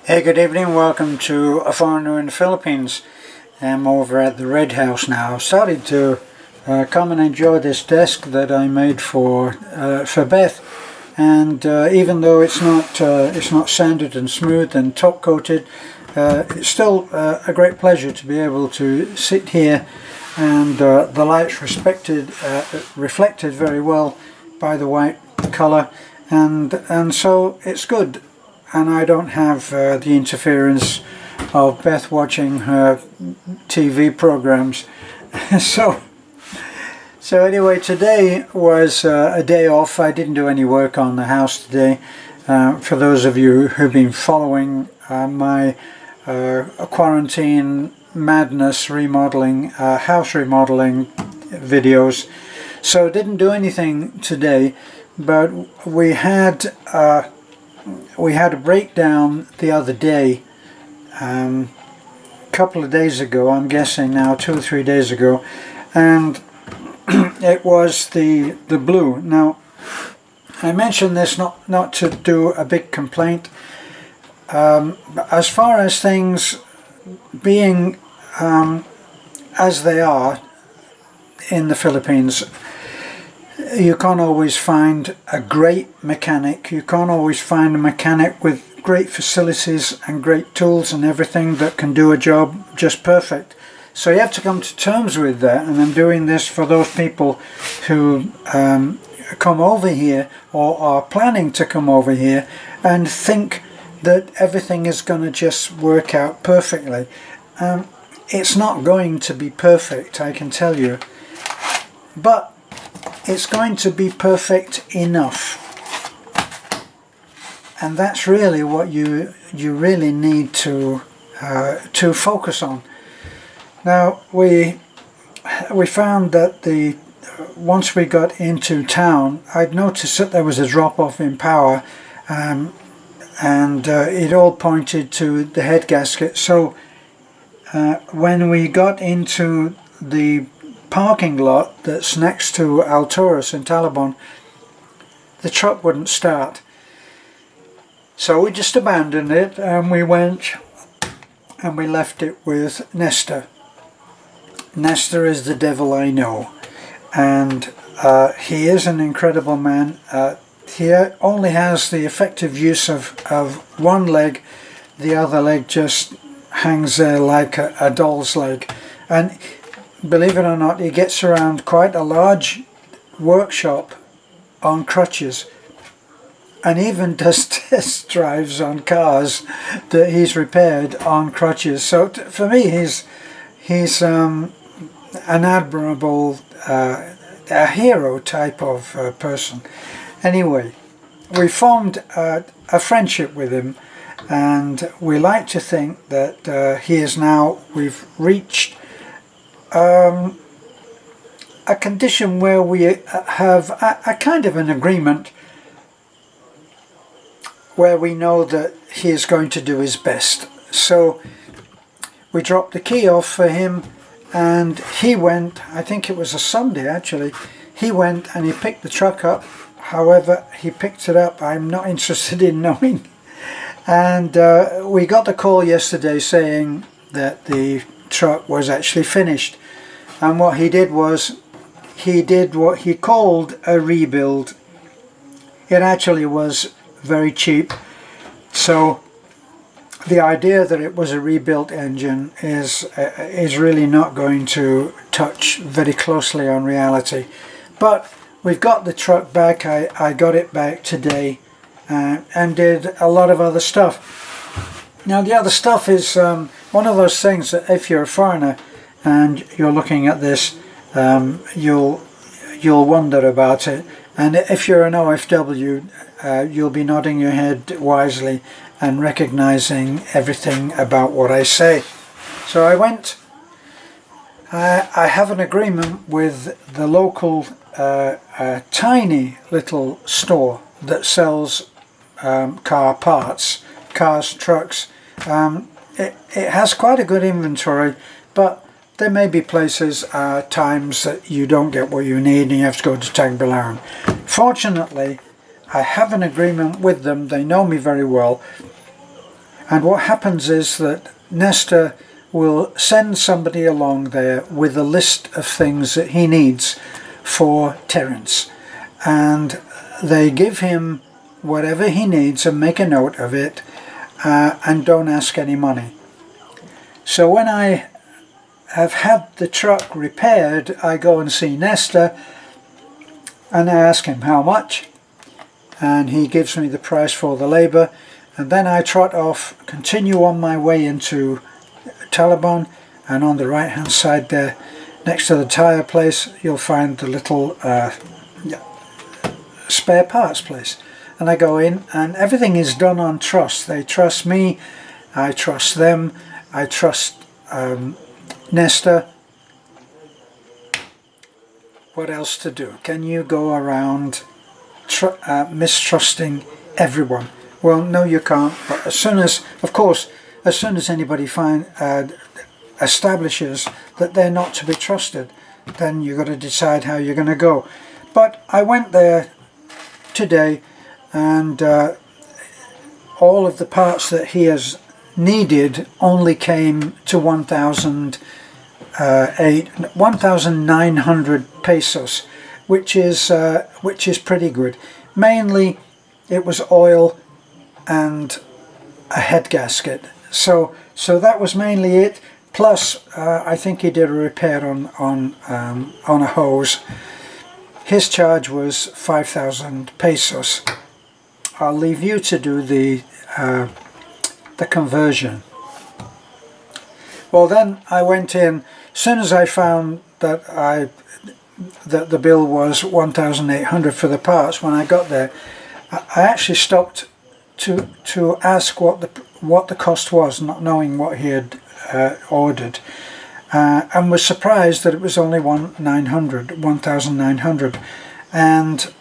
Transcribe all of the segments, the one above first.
Hey, good evening. Welcome to A Foreigner in the Philippines. I'm over at the Red House now. I've started to come and enjoy this desk that I made for Beth, and even though it's not sanded and smooth and top coated, it's still a great pleasure to be able to sit here, and the light's reflected very well by the white colour, and so it's good. And I don't have the interference of Beth watching her TV programs. so anyway, today was a day off. I didn't do any work on the house today. For those of you who've been following my quarantine madness remodeling, house remodeling videos, so didn't do anything today, but we had a breakdown the other day, a couple of days ago, I'm guessing now 2 or 3 days ago, and it was the blue. Now, I mentioned this not to do a big complaint. As far as things being as they are in the Philippines, you can't always find a great mechanic. You can't always find a mechanic with great facilities and great tools and everything that can do a job just perfect. So you have to come to terms with that, and I'm doing this for those people who come over here or are planning to come over here and think that everything is going to just work out perfectly. It's not going to be perfect, I can tell you, but it's going to be perfect enough, and that's really what you really need to focus on. Now we found that once we got into town, I'd noticed that there was a drop off in power, and it all pointed to the head gasket. So when we got into the parking lot that's next to Alturas in Talabon, the truck wouldn't start. So we just abandoned it, and we went and we left it with Nestor. Nestor is the devil I know, and he is an incredible man. He only has the effective use of one leg. The other leg just hangs there like a doll's leg, and believe it or not, he gets around quite a large workshop on crutches, and even does test drives on cars that he's repaired on crutches. So for me, he's an admirable, a hero type of person. Anyway, we formed a friendship with him, and we like to think that we've reached a condition where we have a kind of an agreement where we know that he is going to do his best. So we dropped the key off for him, and he went, I think it was a Sunday actually, he went and he picked the truck up. However he picked it up, I'm not interested in knowing. And we got the call yesterday saying that the truck was actually finished. And what he did was, he did what he called a rebuild. It actually was very cheap. So the idea that it was a rebuilt engine is really not going to touch very closely on reality. But we've got the truck back. I got it back today, and did a lot of other stuff. Now the other stuff is one of those things that if you're a foreigner and you're looking at this, you'll wonder about it, and if you're an OFW, you'll be nodding your head wisely and recognizing everything about what I say. So I have an agreement with the local tiny little store that sells car parts, cars, trucks. It has quite a good inventory, but there may be places, times that you don't get what you need and you have to go to Tagbilaran. Fortunately, I have an agreement with them. They know me very well, And what happens is that Nestor will send somebody along there with a list of things that he needs for Terence, and they give him whatever he needs and make a note of it, and don't ask any money. So when I have had the truck repaired, I go and see Nestor and I ask him how much, and he gives me the price for the labour, and then I trot off, continue on my way into Taliban, and on the right hand side there, next to the tyre place, you'll find the little spare parts place. And I go in, and everything is done on trust. They trust me, I trust them, I trust Nestor. What else to do? Can you go around mistrusting everyone? Well, no, you can't. But as soon as, of course, as soon as anybody establishes that they're not to be trusted, then you've got to decide how you're going to go. But I went there today, and all of the parts that he has needed only came to 1,900 pesos, which is pretty good. Mainly, it was oil and a head gasket. So that was mainly it. Plus, I think he did a repair on a hose. His charge was 5,000 pesos. I'll leave you to do the conversion. Well, then I went in. As soon as I found that the bill was 1,800 for the parts, when I got there, I actually stopped to ask what the cost was, not knowing what he had ordered, and was surprised that it was only 1,900, and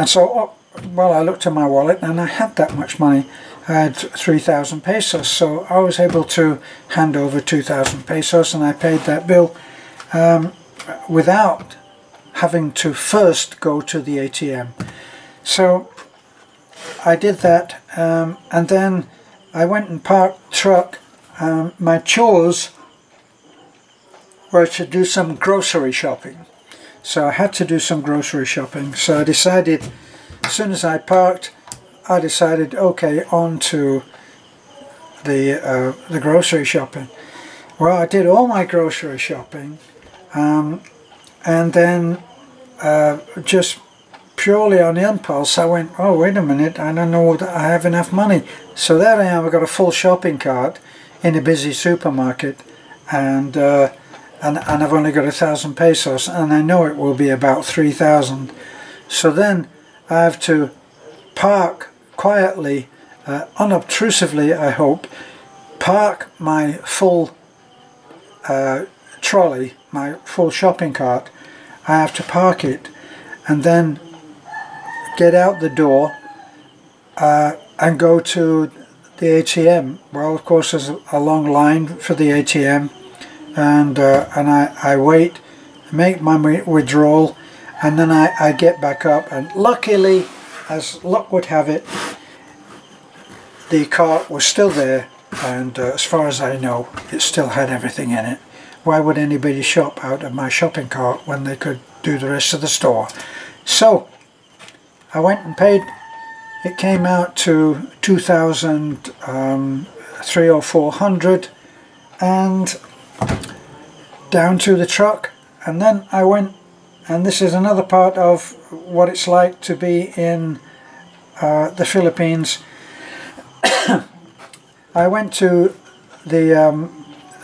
so well, I looked at my wallet and I had that much money. I had 3,000 pesos, so I was able to hand over 2,000 pesos, and I paid that bill without having to first go to the ATM. So I did that, and then I went and parked the truck. My chores were to do some grocery shopping, so I had to do some grocery shopping. So I decided, as soon as I parked, I decided, okay, on to the grocery shopping. Well, I did all my grocery shopping, and then just purely on impulse, I went, oh, wait a minute, I don't know that I have enough money. So there I am, I've got a full shopping cart in a busy supermarket, and I've only got 1,000 pesos, and I know it will be about 3,000. So then I have to park quietly, unobtrusively, I hope, park my full trolley, my full shopping cart. I have to park it, and then get out the door and go to the ATM. Well, of course, there's a long line for the ATM, and I wait, make my withdrawal, and then I get back up, and luckily, as luck would have it, the cart was still there, and as far as I know, it still had everything in it. Why would anybody shop out of my shopping cart when they could do the rest of the store? So I went and paid. It came out to 2,300 or 400, and down to the truck. And then I went, and this is another part of what it's like to be in the Philippines. I went to the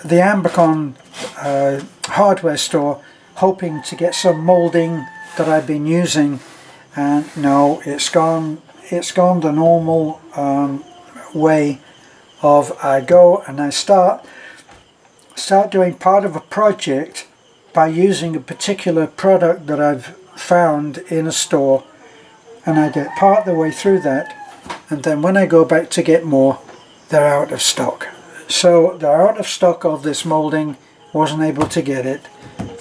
Ambacon hardware store, hoping to get some moulding that I've been using, and no, it's gone the normal way of I go and I start doing part of a project by using a particular product that I've found in a store, and I get part of the way through that, and then when I go back to get more, they're out of stock. So they're out of stock of this moulding, wasn't able to get it,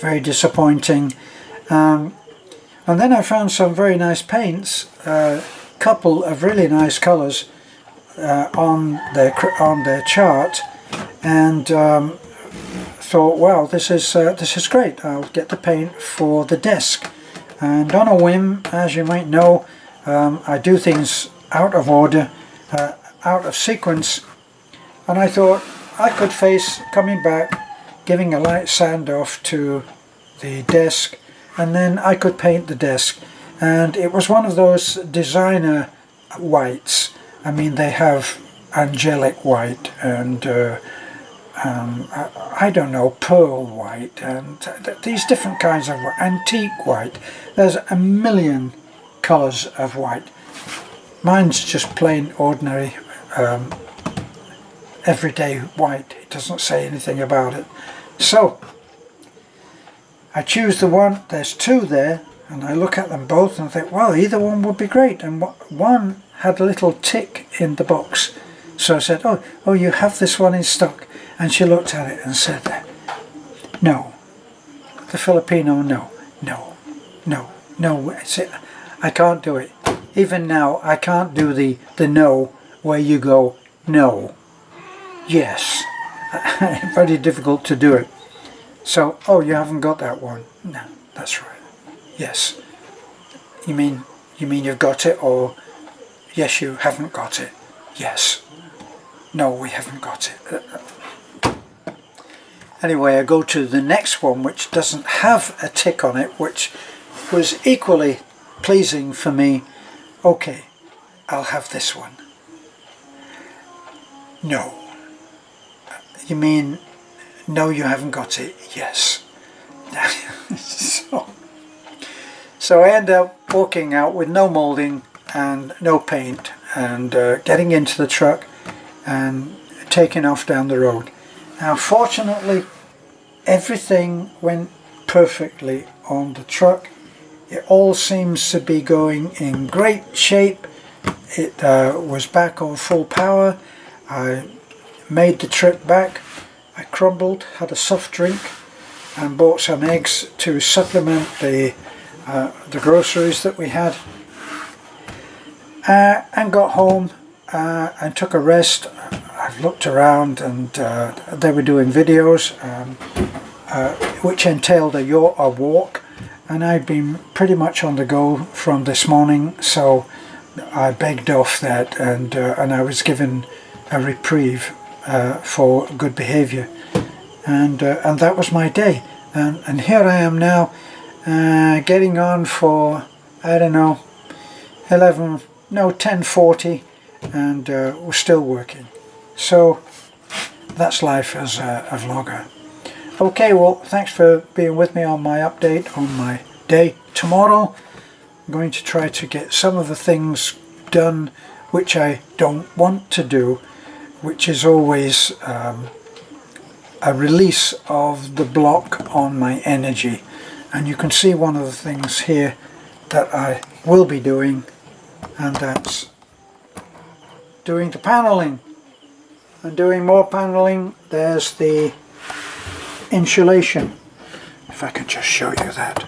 very disappointing. And then I found some very nice paints, a couple of really nice colours, on their chart, and thought, well, this is great. I'll get the paint for the desk. And on a whim, as you might know, I do things out of order, out of sequence, and I thought I could face coming back, giving a light sand off to the desk, and then I could paint the desk. And it was one of those designer whites. I mean, they have angelic white and I don't know, pearl white, and these different kinds of antique white. There's a million colours of white. Mine's just plain ordinary everyday white. It doesn't say anything about it. So I choose the one. There's two there, and I look at them both and think, well, either one would be great. And one had a little tick in the box, so I said, oh, you have this one in stock? And she looked at it and said, no. The Filipino, no. I can't do it. Even now, I can't do the no where you go, no, yes. Very difficult to do it. So, oh, you haven't got that one? No, that's right. Yes. You mean you've got it, or yes, you haven't got it? Yes. No, we haven't got it. Anyway, I go to the next one, which doesn't have a tick on it, which was equally pleasing for me. Okay, I'll have this one. No. You mean, no, you haven't got it? Yes. So I end up walking out with no moulding and no paint, and getting into the truck and taking off down the road. Now, fortunately, everything went perfectly on the truck. It all seems to be going in great shape. It was back on full power. I made the trip back. I crumbled, had a soft drink, and bought some eggs to supplement the groceries that we had. And got home and took a rest. I've looked around, and they were doing videos which entailed a walk, and I'd been pretty much on the go from this morning, so I begged off that, and I was given a reprieve for good behaviour, and that was my day, and here I am now, getting on for, I don't know, 10:40, and we're still working. So that's life as a vlogger. Okay, well, thanks for being with me on my update on my day. Tomorrow I'm going to try to get some of the things done which I don't want to do, which is always a release of the block on my energy. And you can see one of the things here that I will be doing, and that's doing the paneling. And doing more paneling. There's the insulation, if I can just show you that.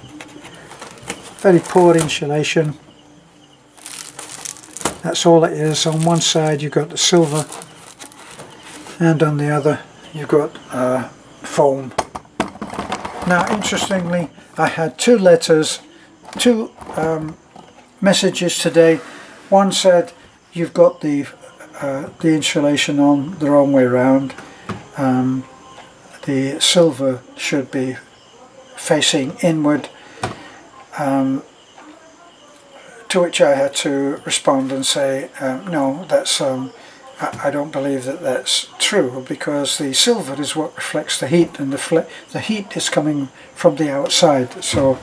Very poor insulation. That's all it is. On one side you've got the silver, and on the other you've got foam. Now, interestingly, I had two messages today. One said, you've got the insulation on the wrong way round. The silver should be facing inward, to which I had to respond and say, no, that's I don't believe that that's true, because the silver is what reflects the heat, and the heat is coming from the outside. So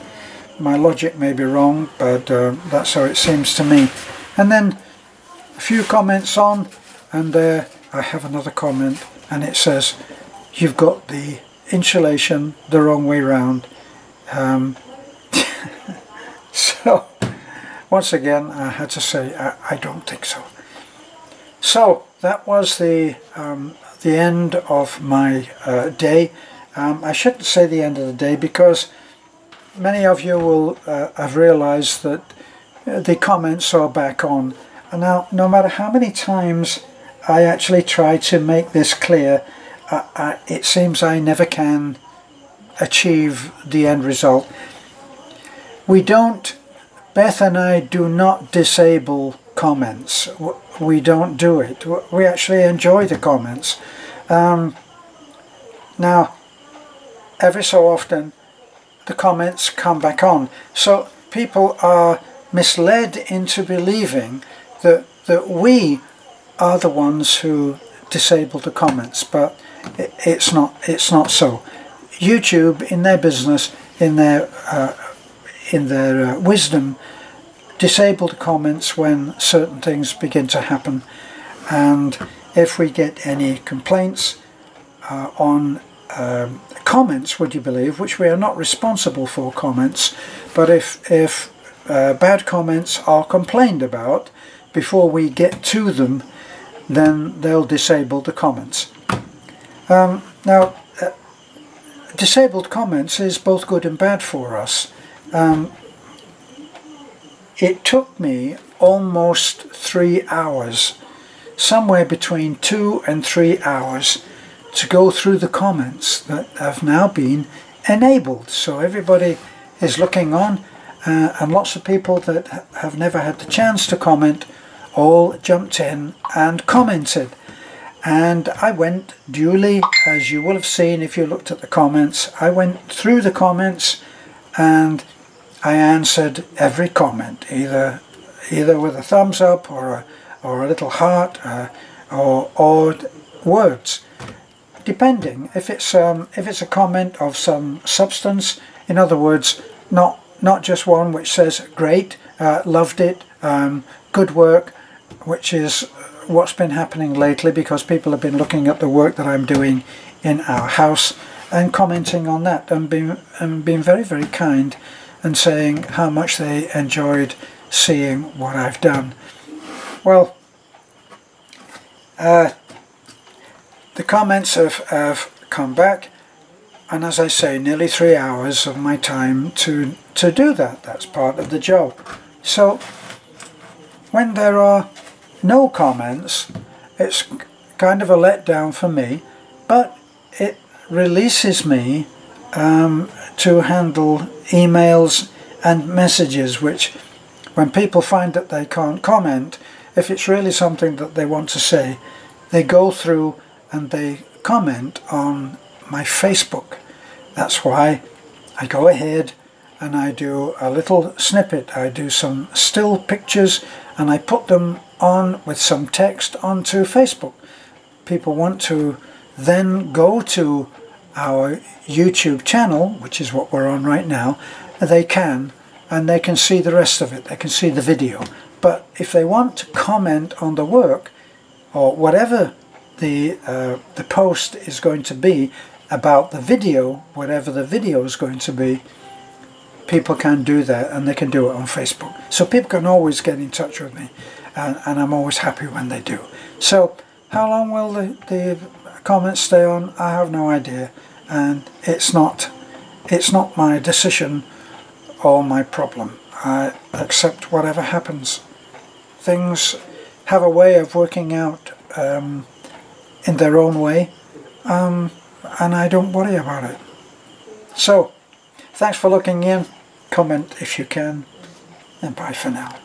my logic may be wrong, but that's how it seems to me. And then a few comments on, and there I have another comment, and it says, you've got the insulation the wrong way round. So once again I had to say I don't think so. So that was the end of my day. I shouldn't say the end of the day, because many of you will have realized that the comments are back on. And now, no matter how many times I actually try to make this clear. It seems I never can achieve the end result. We don't, Beth and I do not disable comments. We don't do it. We actually enjoy the comments. Now, every so often the comments come back on. So people are misled into believing that we are the ones who disable the comments, but it's not so. YouTube, in their business, in their wisdom, disable the comments when certain things begin to happen. And if we get any complaints on comments, would you believe, which we are not responsible for comments, but if bad comments are complained about before we get to them, then they'll disable the comments. Now, disabled comments is both good and bad for us. It took me almost 3 hours, somewhere between 2 and 3 hours, to go through the comments that have now been enabled. So everybody is looking on, and lots of people that have never had the chance to comment all jumped in and commented. And I went duly, as you will have seen if you looked at the comments, I went through the comments and I answered every comment, either with a thumbs up or a little heart or words, depending. If it's a comment of some substance, in other words, not just one which says great, loved it, good work, which is what's been happening lately, because people have been looking at the work that I'm doing in our house and commenting on that and being very, very kind and saying how much they enjoyed seeing what I've done. Well, the comments have come back, and as I say, nearly 3 hours of my time to do that. That's part of the job. So when there are no comments, it's kind of a letdown for me, but it releases me to handle emails and messages, which when people find that they can't comment, if it's really something that they want to say, they go through and they comment on my Facebook. That's why I go ahead and I do a little snippet. I do some still pictures and I put them on with some text onto Facebook. People want to then go to our YouTube channel, which is what we're on right now, they can, and they can see the rest of it. They can see the video. But if they want to comment on the work, or whatever the post is going to be about the video, whatever the video is going to be, people can do that, and they can do it on Facebook. So people can always get in touch with me, and I'm always happy when they do. So how long will the comments stay on? I have no idea, and it's not my decision or my problem. I accept whatever happens. Things have a way of working out in their own way, and I don't worry about it. So thanks for looking in. Comment if you can, and bye for now.